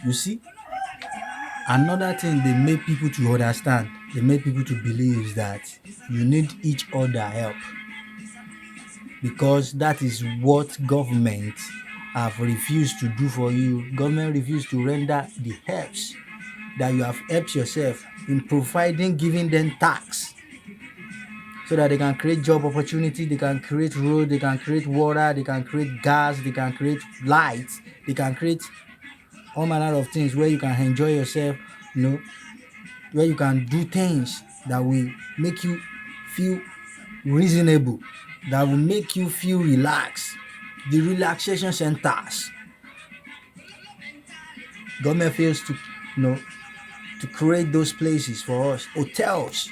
You see, another thing they make people to understand, they make people to believe is that you need each other help, because that is what government have refused to do for you. Government refused to render the helps that you have helped yourself in providing, giving them tax so that they can create job opportunity, they can create road, they can create water, they can create gas, they can create lights, they can create all manner of things where you can enjoy yourself, you know, where you can do things that will make you feel reasonable, that will make you feel relaxed. The relaxation centers. Government fails to, you know, to create those places for us. Hotels,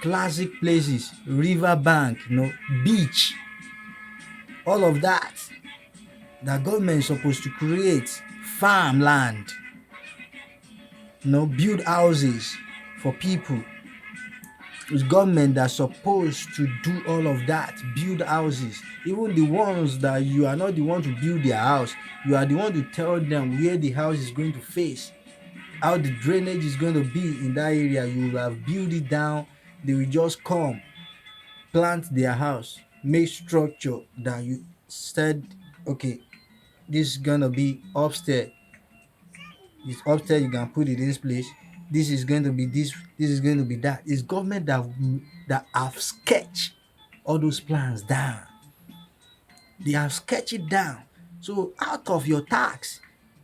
classic places, riverbank, beach, all of that. The government is supposed to create farmland, build houses for people. It's government that's supposed to do all of that, build houses. Even the ones that you are not the one to build their house, you are the one to tell them where the house is going to face, how the drainage is going to be in that area. You will have built it down. They will just come, plant their house, make structure that you said, okay, this is gonna be upstairs. This upstairs you can put it in this place. This is going to be this. This is going to be that. It's government that have sketched all those plans down. They have sketched it down. So out of your tax,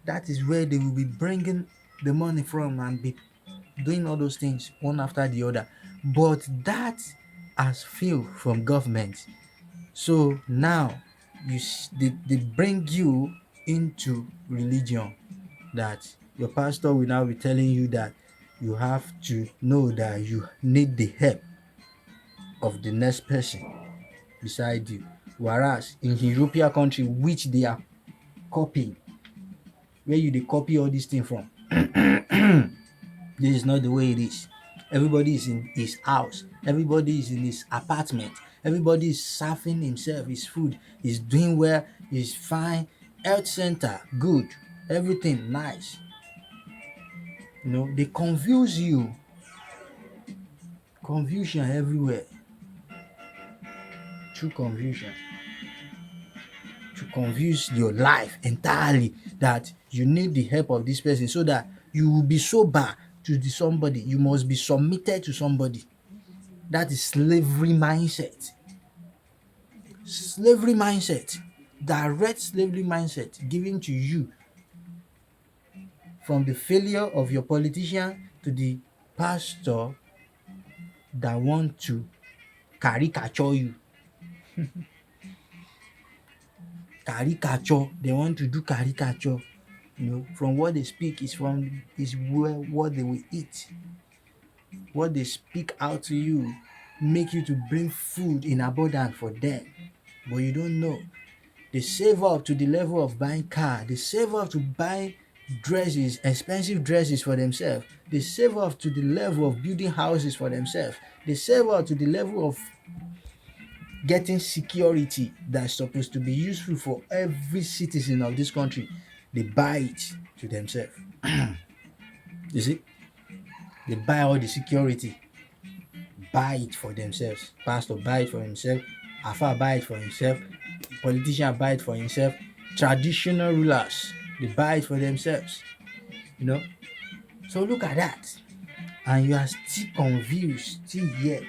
that is where they will be bringing the money from and be doing all those things one after the other. But that has failed from government. So now they bring you into religion, that your pastor will now be telling you that you have to know that you need the help of the next person beside you. Whereas in European country which they are copying, where you they copy all these things from, this is not the way it is. Everybody is in his house, everybody is in his apartment, everybody is serving himself his food, he's doing well, he's fine, health center good, everything nice. They confuse you, confusion everywhere, true confusion, to confuse your life entirely, that you need the help of this person so that you will be sober to the somebody, you must be submitted to somebody. That is slavery mindset. Slavery mindset, direct slavery mindset given to you from the failure of your politician to the pastor that want to caricature you. Caricature, they want to do caricature. From what they speak is where what they will eat. What they speak out to you make you to bring food in abundance for them, but you don't know. They save up to the level of buying car. They save up to buy dresses, expensive dresses for themselves. They save up to the level of building houses for themselves. They save up to the level of getting security that's supposed to be useful for every citizen of this country. They buy it to themselves. You see, they buy all the security, buy it for themselves. Pastor buy it for himself. Alpha buy it for himself. Politician buy it for himself. Traditional rulers, they buy it for themselves. You know. So look at that, and you are still confused, still yet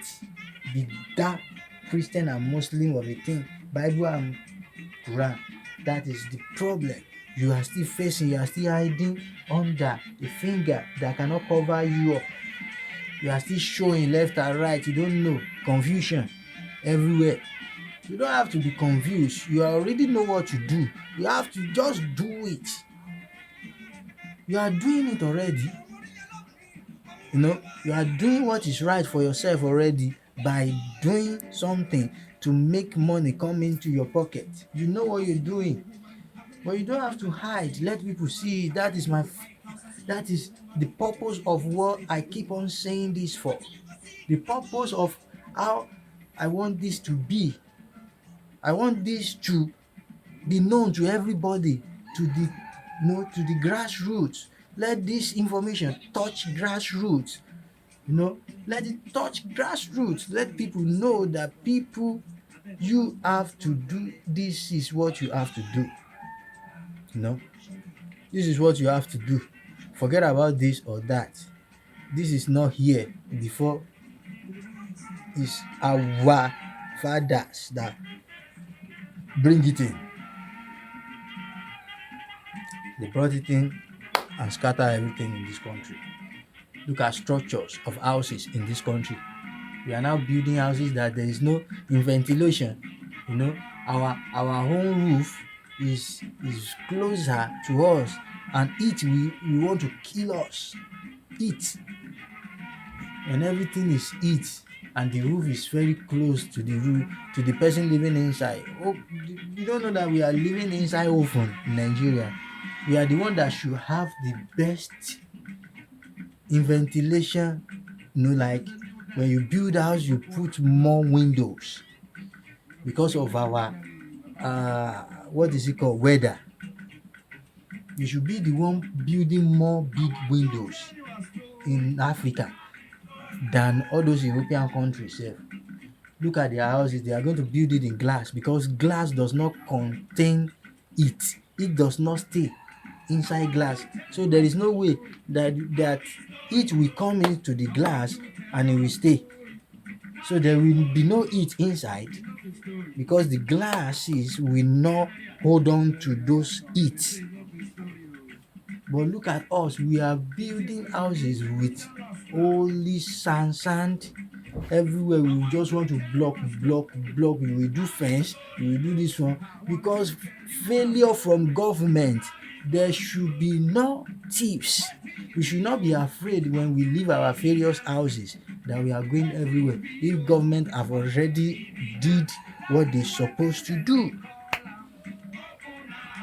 the dark Christian and Muslim of a thing, Bible and Quran. That is the problem. You are still facing, you are still hiding under a finger that cannot cover you up. You are still showing left and right. You don't know. Confusion everywhere. You don't have to be confused. You already know what to do. You have to just do it. You are doing it already. You are doing what is right for yourself already by doing something to make money come into your pocket. You know what you're doing. But you don't have to hide. Let people see. That is the purpose of what I keep on saying this for. The purpose of how I want this to be. I want this to be known to everybody, to the to the grassroots. Let this information touch grassroots. Let it touch grassroots. Let people know that people, you have to do this is what you have to do. You know, this is what you have to do. Forget about this or that. This is not here before. It's our fathers that bring it in. They brought it in and scatter everything in this country. Look at structures of houses in this country. We are now building houses that there is no ventilation. You know, our home roof is closer to us, and it we want to kill us. Heat. When everything is heat and the roof is very close to the roof, to the person living inside. Oh, you don't know that we are living inside oven in Nigeria. We are the one that should have the best in ventilation. Like when you build house, you put more windows because of our what is it called, weather. You should be the one building more big windows in Africa than all those European countries sef. Look at their houses, they are going to build it in glass because glass does not contain heat. It does not stay inside glass. So there is no way that heat will come into the glass and it will stay. So there will be no heat inside because the glasses will not hold on to those heat. But look at us, we are building houses with only sand everywhere. We just want to block. We will do fence, we will do this one because failure from government. There should be no thieves. We should not be afraid when we leave our various houses that we are going everywhere if government have already did what they supposed to do.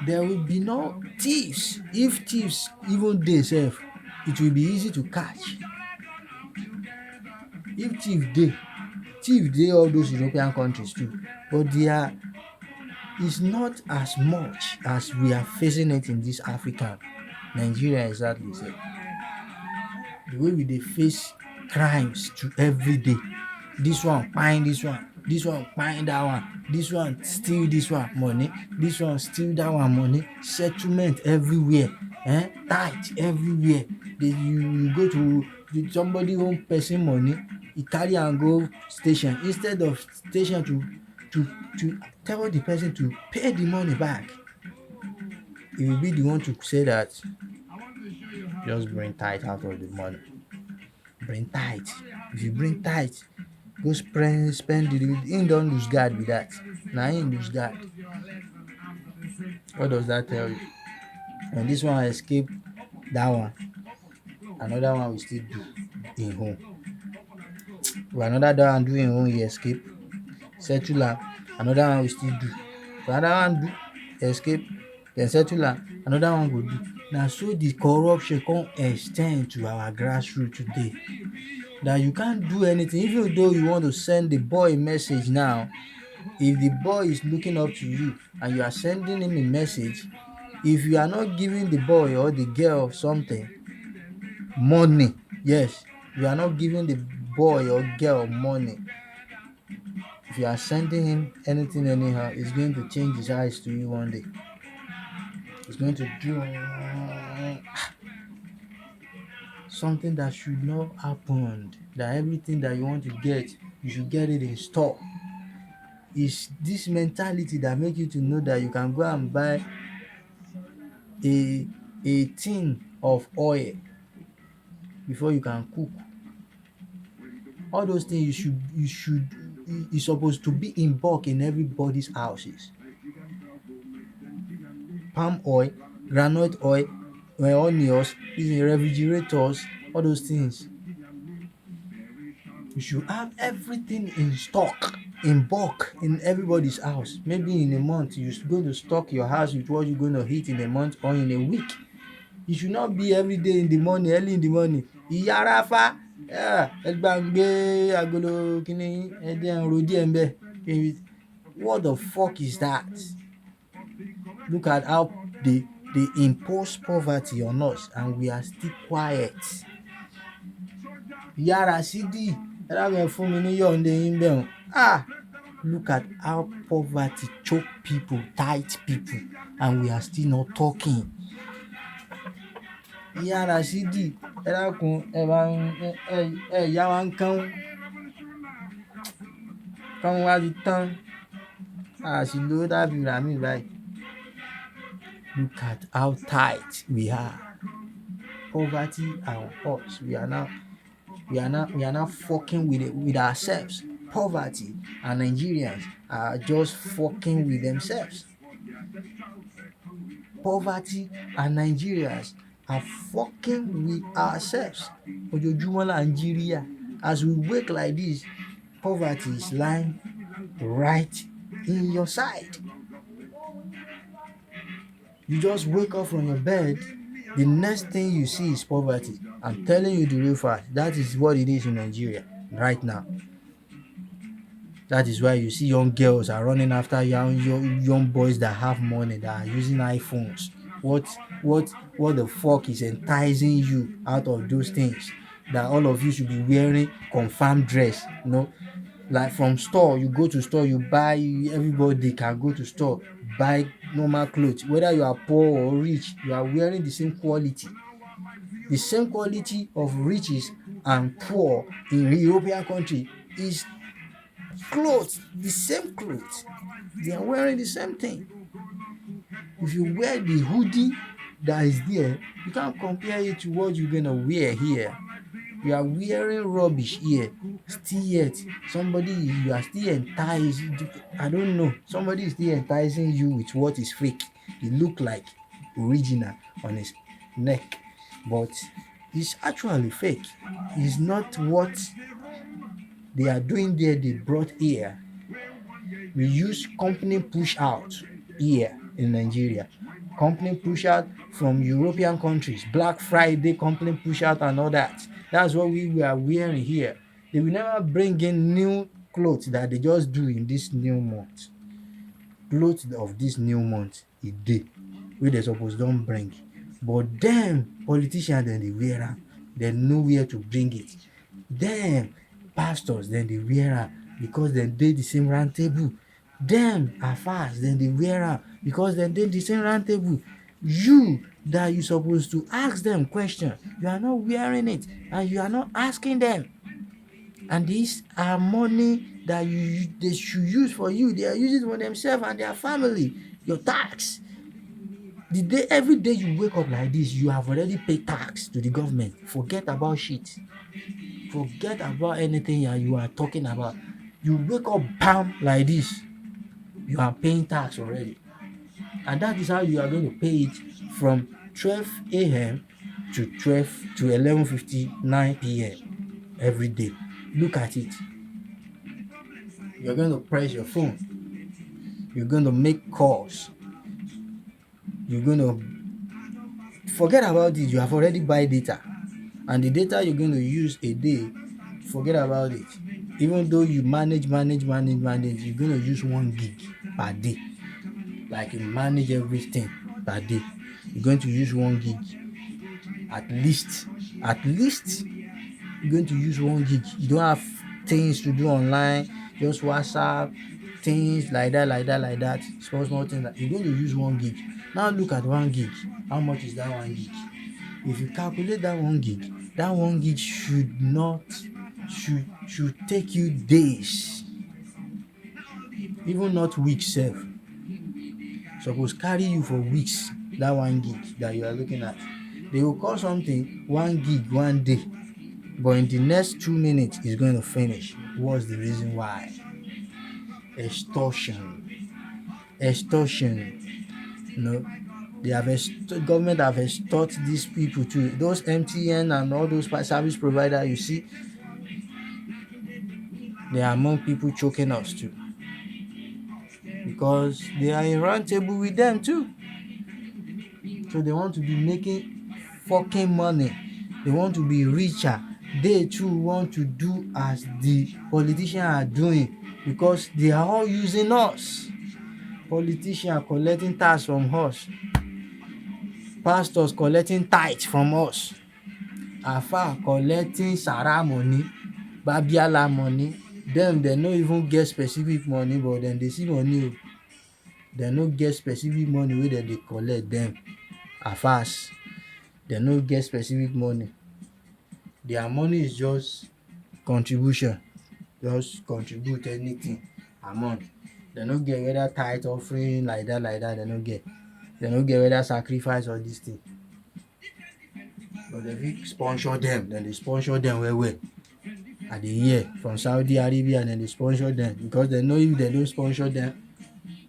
There will be no thieves. If thieves even dey sef, it will be easy to catch. If thief dey all those European countries too, but their is not as much as we are facing it in this Africa. Nigeria exactly sef. The way we dey face crimes to everyday. This one kpain this one kpain dat one, this one steal this one money, this one steal dat one money, settlement everywhere, tithe everywhere. You go to somebody own person money, e carry am go station instead of station to tell the person to pay the money back. He will be the one to say that just bring tithe out of the money. Bring tithe. If you bring tithe, go spend it, him don lose guard be that. Na him lose guard. What does that tell you? When this one escape that one, another one will still do im own. When another one do im own, he escape, settle am, another one will still do. If another one do escape, then settle am, another one go do. Na so the corruption come ex ten d to our grassroot today that you can't do anything. Even though you want to send the boy a message now, if the boy is looking up to you and you are sending him a message, if you are not giving the boy or the girl something, money, yes, you are not giving the boy or girl money, if you are sending him anything anyhow, it's going to change his eyes to you one day. It's going to do something that should not happen. That everything that you want to get, you should get it in store. It's this mentality that make you to know that you can go and buy a tin of oil before you can cook. All those things you supposed to be in bulk in everybody's houses. Palm oil, groundnut oil, onions, refrigerators, all those things. You should have everything in stock, in bulk, in everybody's house. Maybe in a month, you're going to stock your house with what you're going to eat in a month or in a week. It should not be every day in the morning, early in the morning. Ìyá Ráfá, ẹ bá ń gbé agolo kíní ẹ jẹ́ n ro díẹ̀ ńbẹ̀. What the fuck is that? Look at how they They impose poverty on us and we are still quiet. Ìyá Ràsídì, ẹ dákun ẹ fún mi ní yọ̀ǹde yín bẹ̀ un. Look at how poverty choke people, tight people, and we are still not talking. Ìyá Ràsídì, ẹ dákun ẹ bá ń ẹ yá wa ń kánún. Kánún wa ti tán. A sì lówó tá fi rà míì báyìí. Look at how tight we are. Poverty and us, we are now fucking with ourselves. Poverty and Nigerians are just fucking with themselves. Poverty and Nigerians are fucking with ourselves. Ojoojúmọ́ là ń jíríyà. As we wake like this, poverty is lying right in your side. You just wake up from your bed, the next thing you see is poverty. I'm telling you the real fact. That is what it is in Nigeria right now. That is why you see young girls are running after young boys that have money, that are using iPhones. What the fuck is enticing you out of those things? That all of you should be wearing confirmed dress, you know? Like from store, you go to store, you buy, everybody can go to store, buy normal clothes. Whether you are poor or rich, you are wearing the same quality. The same quality of riches and poor in European country is clothes, the same clothes. They are wearing the same thing. If you wear the hoodie that is there, you can't compare it to what you're gonna wear here. You are wearing rubbish here, still yet you are still enticed. I don't know, somebody is still enticing you with what is fake. It look like original on his neck, but it's actually fake. It's not what they are doing there they brought here. We use company push out here in Nigeria. Company push out from European countries, Black Friday company push out and all that. That's what we are wearing here. They will never bring in new clothes that they just do in this new month. Clothes of this new month, e dey wey they suppose don bring. But them politicians, then they wear am. They know where to bring it. Them pastors, then they wear am because dem dey the same round table. Them alfas, then they wear am because dem dey the same round table. You that you supposed to ask them question, you are not wearing it and you are not asking them. And these are money that they should use for you. They are using it for themselves and their family. Your tax. Every day you wake up like this, you have already paid tax to the government. Forget about shit. Forget about anything you are talking about. You wake up bam like this, you are paying tax already. And that is how you are going to pay it from 12 a.m. to 11:59 p.m. every day. Look at it. You're going to press your phone. You're going to make calls. You're going to forget about it. You have already buy data. And the data you're going to use a day, forget about it. Even though you manage, you're going to use 1 gig per day. Like you manage everything per day. You're going to use 1 gig. At least, you're going to use 1 gig. You don't have things to do online, just WhatsApp, things like that. Small things that you're going to use 1 gig. Now look at 1 gig. How much is that 1 gig? If you calculate that 1 gig, that 1 gig should take you days, even not weeks sef. Suppose carry you for weeks, that 1 gig that you are looking at. They will call something 1 gig 1 day, but in the next 2 minutes it's going to finish. What's the reason why? Extortion. Government have extorted these people too. Those MTN and all those service providers, you see, they are among people choking us too, because they are in round table with them too. So they want to be making fucking money. They want to be richer. They too want to do as the politicians are doing, because they are all using us. Politicians collecting tax from us. pastors collecting tithe from us, alfa collecting sara money, babiola money. Dem no even get specific money but dem dey see money o. Dem no get specific money wey dem dey collect. Dem alfas dem no get specific money. Their money is just contribution, just contribute anything amount. Dem no get whether tithe offering like dat dem no get. Dem no get whether sacrifice or dis thing. But dem fit sponsor dem, dem dey sponsor dem well well. I dey hear from Saudi Arabia dem dey sponsor dem because dem know if dem no sponsor dem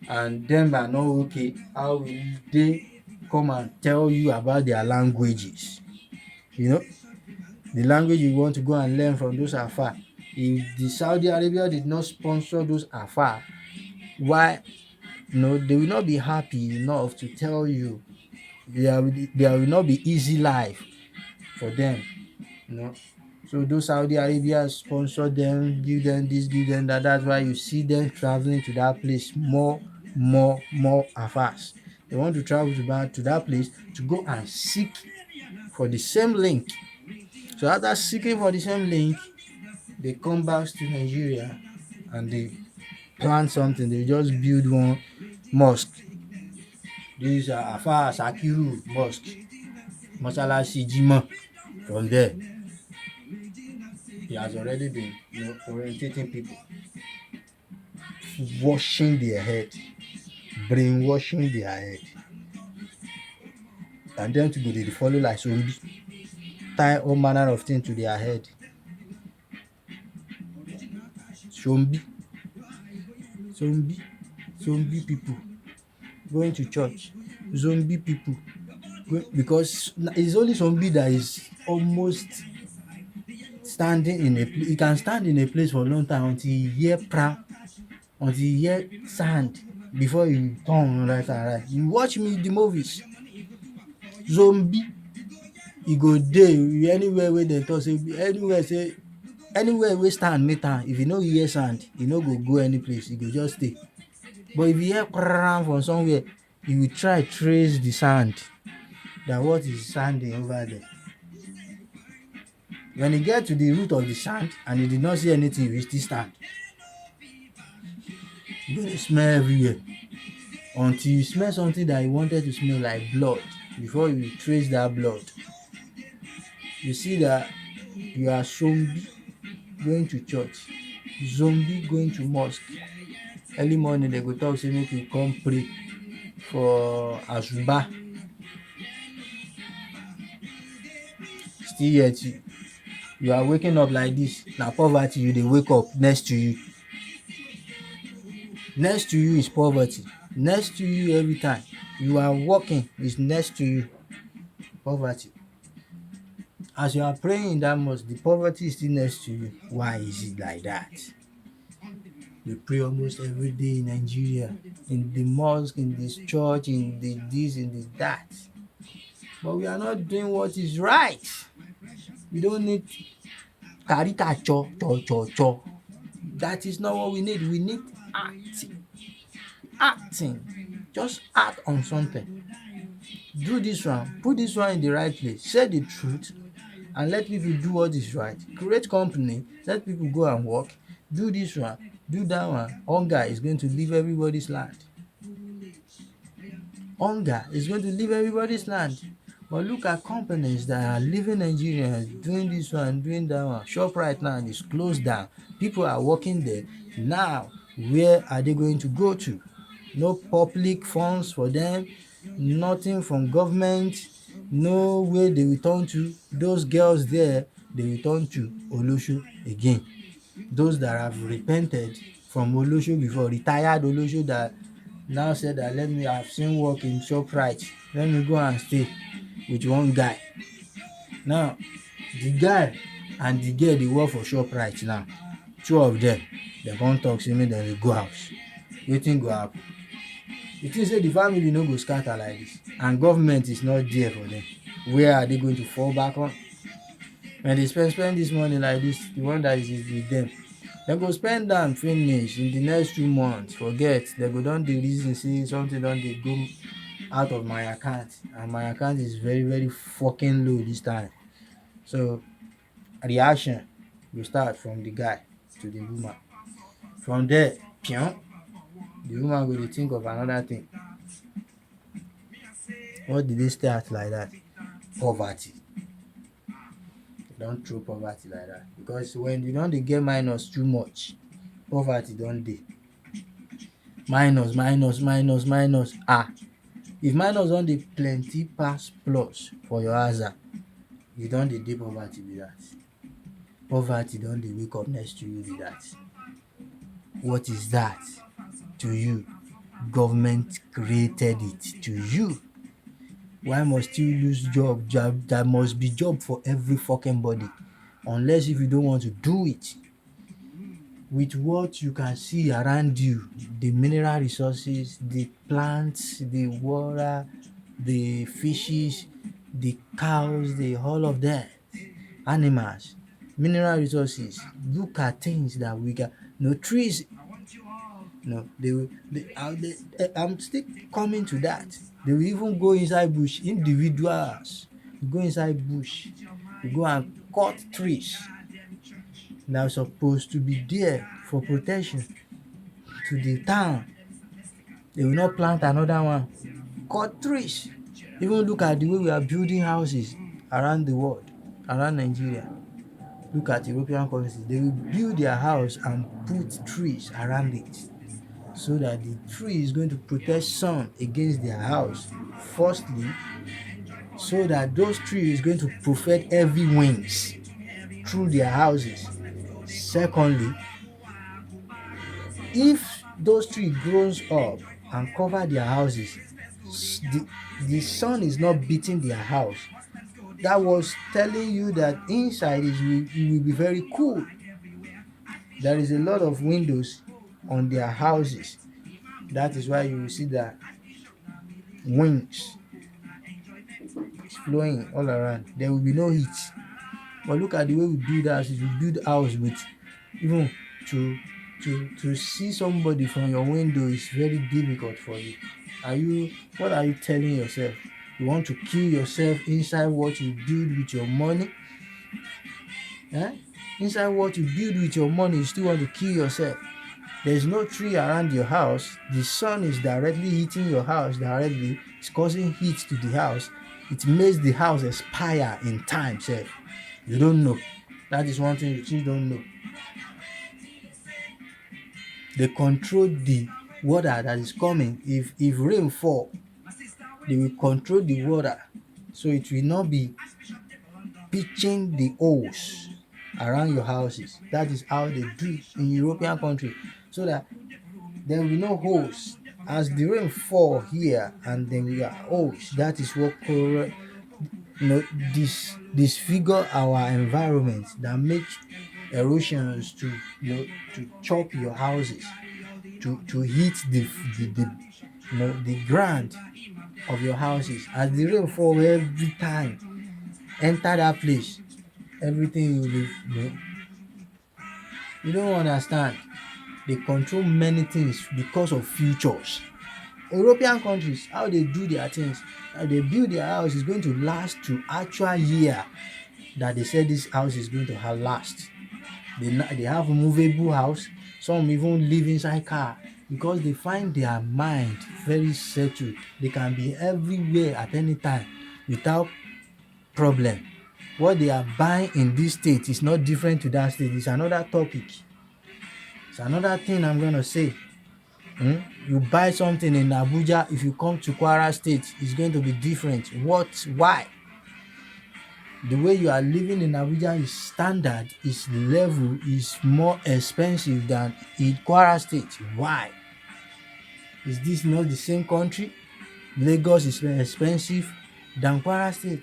and dem are not okay, how will they come and tell you about their languages? You know, the language you want to go and learn from those alfa. If the Saudi Arabia did not sponsor those alfa, why they will not be happy enough to tell you. There will not be easy life for them. So those Saudi Arabia sponsor them, give them this, give them that. That's why you see them traveling to that place more fast. They want to travel to that place to go and seek for the same link. So after seeking for the same link, they come back to Nigeria and they plan something. They just build one mosque. This Alfa Sakiru Mosque, Mosalashi Jima. From there, he has already been orientating people, washing their head, brainwashing their head, and then to go they follow like zombie, tie all manner of things to their head. Zombie people going to church, zombie people because it's only zombie that is almost standing in a place. You can stand in a place for a long time until you hear until you hear sand before you turn right and right. You watch me the movies, zombie, you go there anywhere where they talk say anywhere we stand meet am. If you no hear sand, you no go any place, you go just stay. But if you hear from somewhere, you will try trace the sand. That what is sanding over there. When you get to the root of the sand and you did not see anything, you will still stand. You go smell everywhere until you smell something that you wanted to smell like blood. Before you trace that blood, you see that you are zombie going to church, zombie going to mosque. Early morning they go talk say make you come pray for Asuba. Still yet you are waking up like this. Na poverty you dey wake up next to you. Next to you is poverty. Next to you every time you are walking is next to you poverty. As you are praying in that mosque, the poverty is still next to you. Why is it like that? We pray almost every day in Nigeria, in the mosque, in this church, in the this, in the that. But we are not doing what is right. We don't need caricature, cho. That is not what we need. We need acting. Just act on something. Do this one, put this one in the right place, say the truth, and let people do what is right. Create company, let people go and work. Do this one, do that one. Hunger is going to leave everybody's land. Hunger is going to leave everybody's land. But look at companies that are leaving Nigeria, doing this one, doing that one. ShopRite now is closed down. People are working there. Now, where are they going to go to? No public funds for them, nothing from government, no way they return to. Those girls there, they return to Olosho again. Those that have repented from Olosho before, retired Olosho that now said that I've seen work in ShopRite, let me go and stay with one guy. Now, the guy and the girl, they work for ShopRite now. Two of them, they come talk say make dem go house. Wetin go happen? You think say the family no go scatter like this and government is not there for them? Where are they going to fall back on? When they spend this money like this, the one that is with them, they go spend am finish in the next 2 months. Forget, they go don dey reason say something don dey go out of my account, and my account is very very fucking low this time. So reaction will start from the guy to the woman. From there, pion, the woman go dey think of another thing. What did they start like that? Poverty. They don throw poverty like that, because when you don dey get minus too much, poverty don dey. Minus minus minus minus, if minus don dey plenty pass plus for your aza, you don dey poverty be that. Poverty don dey wake up next to you be that. What is that to you? Government created it to you. Why must you lose job? There must be job for every fucking body, unless if you don't want to do it. With what you can see around you, the mineral resources, the plants, the water, the fishes, the cows, the all of them, animals, mineral resources. Look at things that we got. No trees. No, I'm still coming to that. They will even go inside bush. Individuals go inside bush, you go and cut trees that are supposed to be there for protection to the town. They will not plant another one. Cut trees. Even look at the way we are building houses around the world, around Nigeria. Look at European countries. They will build their house and put trees around it, so that the tree is going to protect sun against their house. Firstly, so that those trees is going to protect heavy winds through their houses. Secondly, if those trees grows up and cover their houses, the sun is not beating their house. That was telling you that inside it will be very cool. There is a lot of windows on their houses. That is why you will see that winds flowing all around. There will be no heat. But look at the way we build houses. We build house with, even to see somebody from your window is very difficult for you. What are you telling yourself? You want to kill yourself inside what you build with your money? Inside what you build with your money, you still want to kill yourself. There's no tree around your house. The sun is directly hitting your house directly. It's causing heat to the house. It makes the house expire in time, sef. You don't know. That is one thing you still don't know. They control the water that is coming. If rain fall, they will control the water, so it will not be pitching the holes around your houses. That is how they do it in European country, so that there will be no holes. As the rain fall here and then we are holes, that is what disfigure our environment, that make erosions to chop your houses, to hit the ground of your houses. As the rain fall every time, enter that place, everything will be, you don't understand. They control many things because of futures. European countries, how they do their things, how they build their house is going to last to actual year that they said this house is going to last. They have movable house. Some even live inside car, because they find their mind very settled. They can be everywhere at any time without problem. What they are buying in this state is not different to that state. It's another topic. It's another thing I'm going to say. You buy something in Abuja, if you come to Kwara State, it's going to be different. Why? The way you are living in Abuja is standard, is level, is more expensive than in Kwara State. Why? Is this not the same country? Lagos is expensive than Kwara State.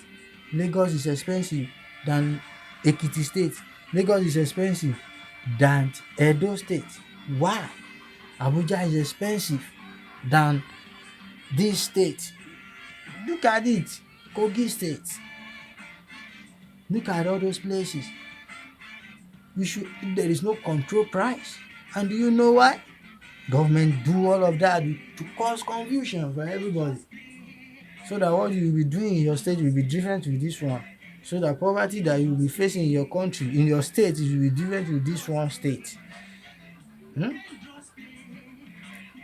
Lagos is expensive than Ekiti State. Lagos is expensive than Edo State. Why? Abuja is expensive than this state. Look at it. Kogi State. Look at all those places. There is no control price. And do you know why? Government do all of that to cause confusion for everybody. so that what you will be doing in your state will be different with this one, so that poverty that you will be facing in your country, in your state, will be different with this one state. Hmm?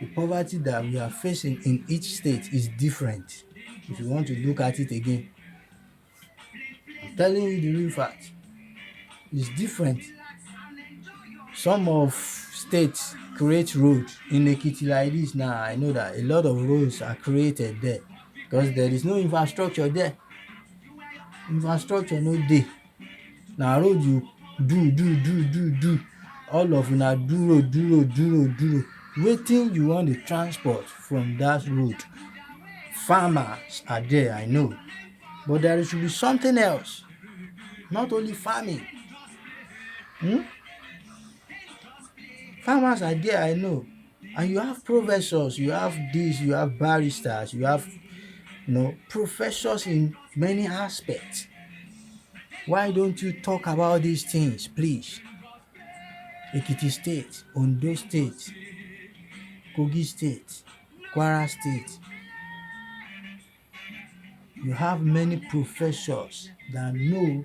The poverty that we are facing in each state is different. If you want to look at it again, I'm telling you the real fact. It's different. Some of states create road in Ekiti like this now. I know that a lot of roads are created there because there is no infrastructure there. Infrastructure no dey. Na road you do. All of una do road. Wetin you wan dey transport from that road? Farmers are there, I know, but there should be something else, not only farming. Farmers are there, I know, and you have professors, you have this, you have barristers, you have professors in many aspects. Why don't you talk about these things, please? Ekiti State, Ondo State, Kogi State, Kwara State. You have many professors that know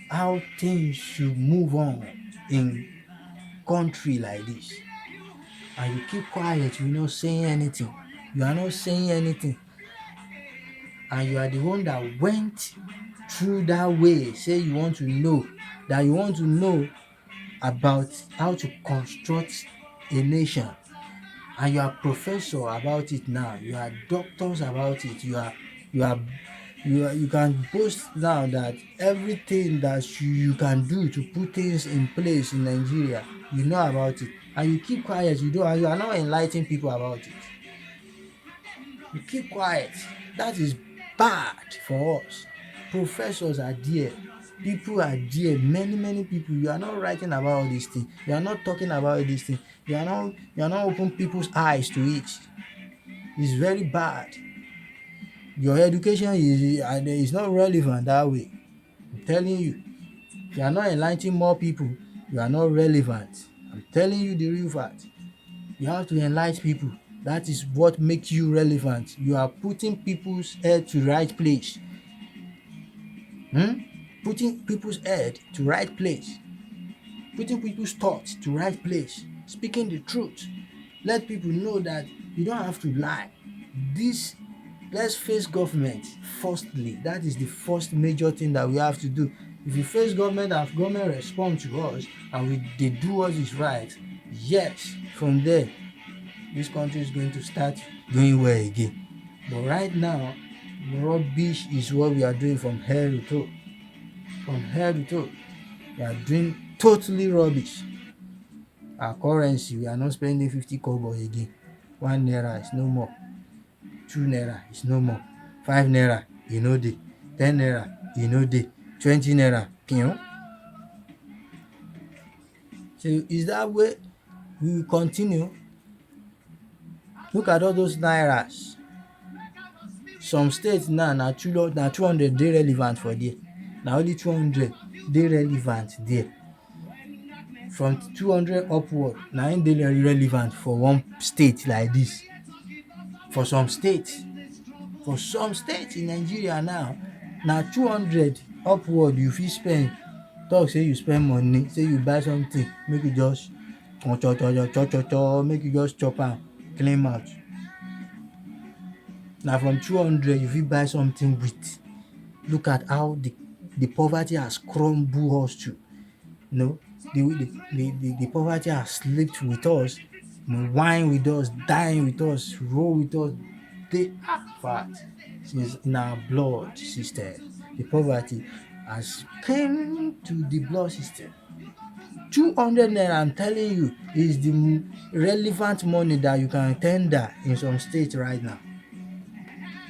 how things should move on in country like this. And you keep quiet, you're not saying anything. You are not saying anything. And you are the one that went through that way. Say you want to know, that you want to know about how to construct a nation. And you are professor about it now. You are doctors about it. You can boast now that everything that you can do to put things in place in Nigeria, you know about it. And you keep quiet, you are not enlightening people about it. You keep quiet. That is bad for us. Professors are there. People are there. Many people. You are not writing about all these things. You are not talking about these things. You are not opening people's eyes to it. It's very bad. Your education is not relevant that way. I'm telling you. You are not enlightening more people. You are not relevant. I'm telling you the real fact. You have to enlighten people. That is what makes you relevant. You are putting people's head to right place. Putting people's head to right place. Putting people's thoughts to right place. Speaking the truth. Let people know that you don't have to lie. Let's face government firstly. That is the first major thing that we have to do. If you face government and government respond to us and they do what is right, yes, from there, this country is going to start going well again. But right now, rubbish is what we are doing from head to toe. From head to toe, we are doing totally rubbish. Our currency, we are not spending 50 kobo again. 1 naira is no more. 2 naira is no more. 5 naira, e no dey. 10 naira, e no dey. 20 naira, pion. So is that way we will continue? Look at all those nairas. Some states now na 200 dey relevant for there. Na only 200 dey relevant there. From 200 upward, na im dey relevant for one state like this. For some states in Nigeria now, na 200 upward you fit spend. Talk say you spend money, say you buy something, make you just make you just chop am clean mouth. Na from 200 you fit buy something with. Look at how the poverty has crumbled us to. The poverty has slept with us, wine with us, dine with us, roll with us. They are fat. It's in our blood system. The poverty has came to the blood system. 200 naira, I'm telling you, is the relevant money that you can tender in some states right now.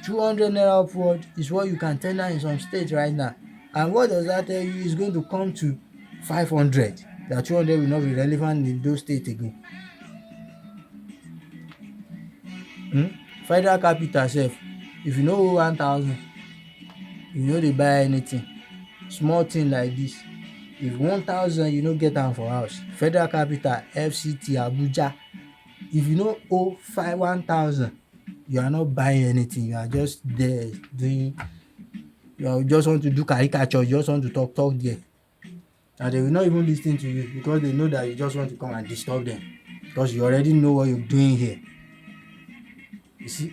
200 naira upward is what you can tender in some states right now. And what does that tell you? It's going to come to 500. That 200 will not be relevant in those states again. Federal capital sef, if you no owe 1,000, you no dey buy anything. Small thing like this, if 1,000 you no get am for house, Federal capital FCT Abuja, if you no owe 1,000, You are not buying anything. You are just there doing. You just want to do caricature. You just want to talk there, and they will not even listen to you because they know that you just want to come and disturb them because you already know what you're doing here. You see,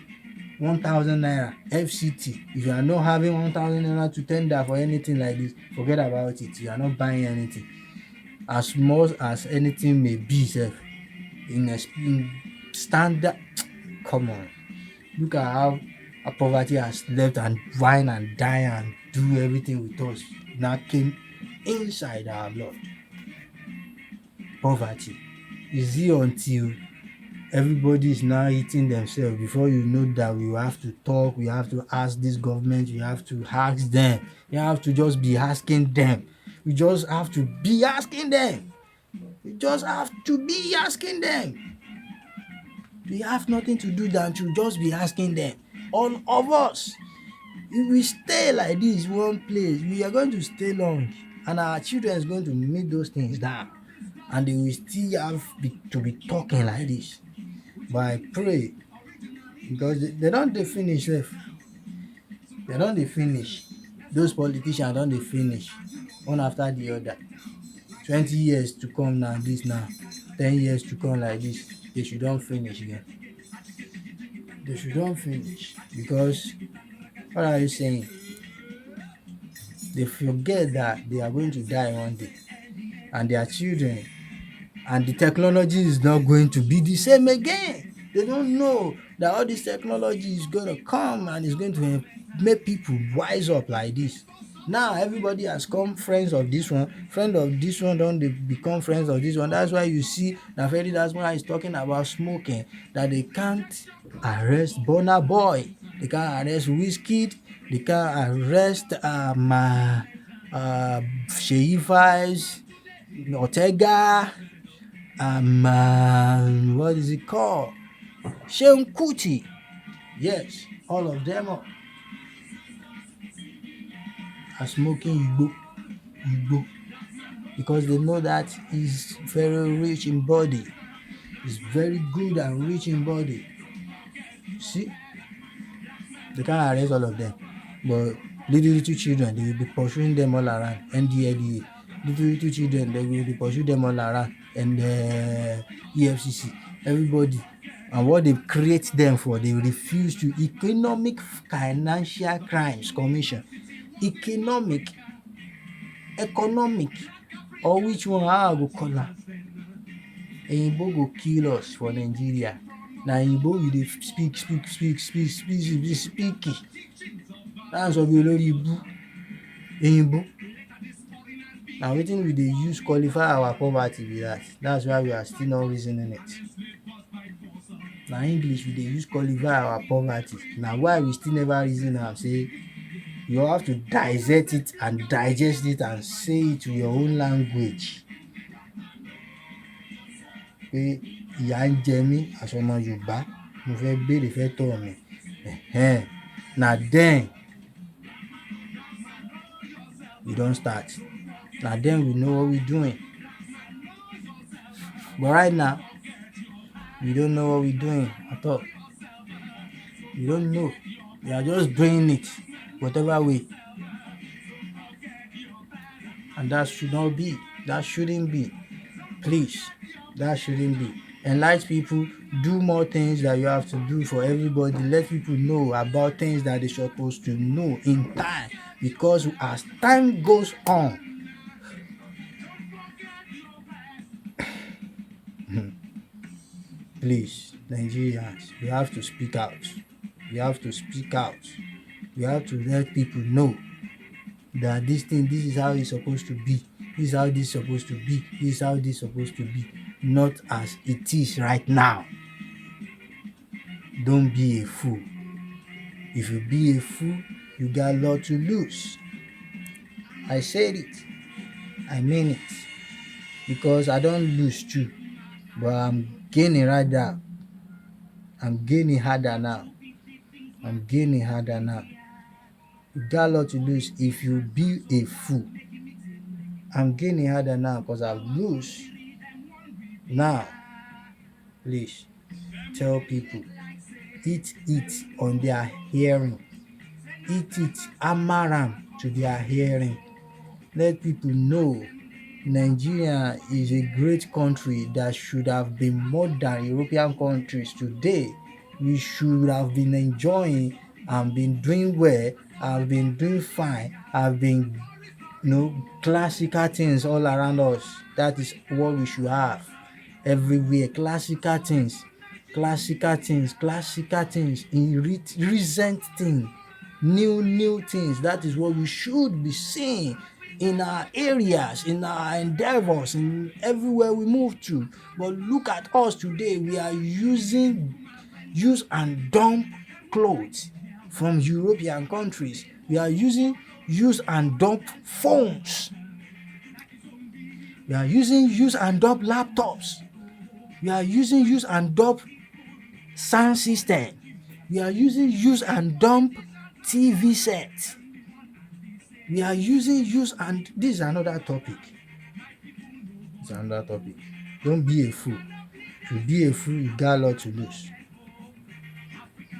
1,000 naira FCT. If you are not having 1,000 naira to tender for anything like this, forget about it. You are not buying anything. As much as anything may be, sef, in standard. Come on, look at how poverty has left and wine and die and do everything with us. Now came inside our blood. Poverty. Is it until everybody is now eating themselves before you know that we have to talk, we have to ask this government, we have to ask them, you have to just be asking them. We just have to be asking them. We just have to be asking them. We have nothing to do than to just be asking them. All of us. If we stay like this one place, we are going to stay long, and our children is going to meet those things down, and they will still have to be talking like this. But I pray because they don't dey finish sef. They don't dey finish. Those politicians don't dey finish one after the other. 20 years to come now, this now, 10 years to come like this, they should don finish again. They should don finish because what are you saying? They forget that they are going to die one day and their children, and the technology is not going to be the same again. They don't know that all this technology is going to come and is going to make people wise up like this. Now everybody has come friends of this one, friend of this one, don't they become friends of this one. That's why you see that Freddy Dasmora is talking about smoking, that they can't arrest Burna Boy, they can't arrest Wizkid, they can't arrest Sheyi Vibes, Ortega, what is it called? Seun Kuti. Yes, all of them are smoking Igbo because they know that he's very rich in body. He's very good and rich in body. See, they can't arrest all of them, but little children, they will be pursuing them all around. NDLEA, little children, they will be pursuing them all around, and EFCC, everybody. And what they create them for, they refuse to. Economic Financial Crimes Commission, economic, or which one? How I go call am? Oyinbo go kill us for Nigeria. Na Oyinbo we dey speak. That's why we olori ibu. Oyinbo. Na wetin we dey use qualify our poverty be that. That's why we are still not reasoning it. Na English we dey use qualify our poverty. Na why we still never reason am say you have to dissect it and digest it and say it to your own language. Pé ìyà ń jẹ mí as ọmọ Yorùbá, mo fẹ́ béèrè fẹ́tọ́ mi. Na then we don start. Na then we know what we doing. But right now, we don't know what we doing at all. We don't know. We are just doing it whatever way. And that should not be. That shouldn't be. Please, that shouldn't be. Enlighten people, do more things that you have to do for everybody. Let people know about things that they're supposed to know in time. Because as time goes on, please, Nigerians, we have to speak out. We have to speak out. We have to let people know that this thing, this is how it's supposed to be. This is how this is supposed to be. This is how this is supposed to be. Not as it is right now. Don't be a fool. If you be a fool, you got a lot to lose. I said it. I mean it. Because I don't lose too. But I'm gaining right now. I'm gaining harder now. You got a lot to lose if you be a fool. I'm gaining harder now because I've lose. Now, please tell people eat it on their hearing. Eat it, amaram to their hearing. Let people know Nigeria is a great country that should have been more than European countries today. We should have been enjoying and been doing well, have been doing fine, have been classical things all around us. That is what we should have everywhere. Classical things, classical things, in recent things, new things. That is what we should be seeing in our areas, in our endeavors, in everywhere we move to. But look at us today. We are using use and dump clothes from European countries. We are using use and dump phones. We are using use and dump laptops. We are using use and dump sound system. We are using use and dump TV sets. We are using use and this is another topic. It's another topic. Don't be a fool. If you be a fool, you got a lot to lose.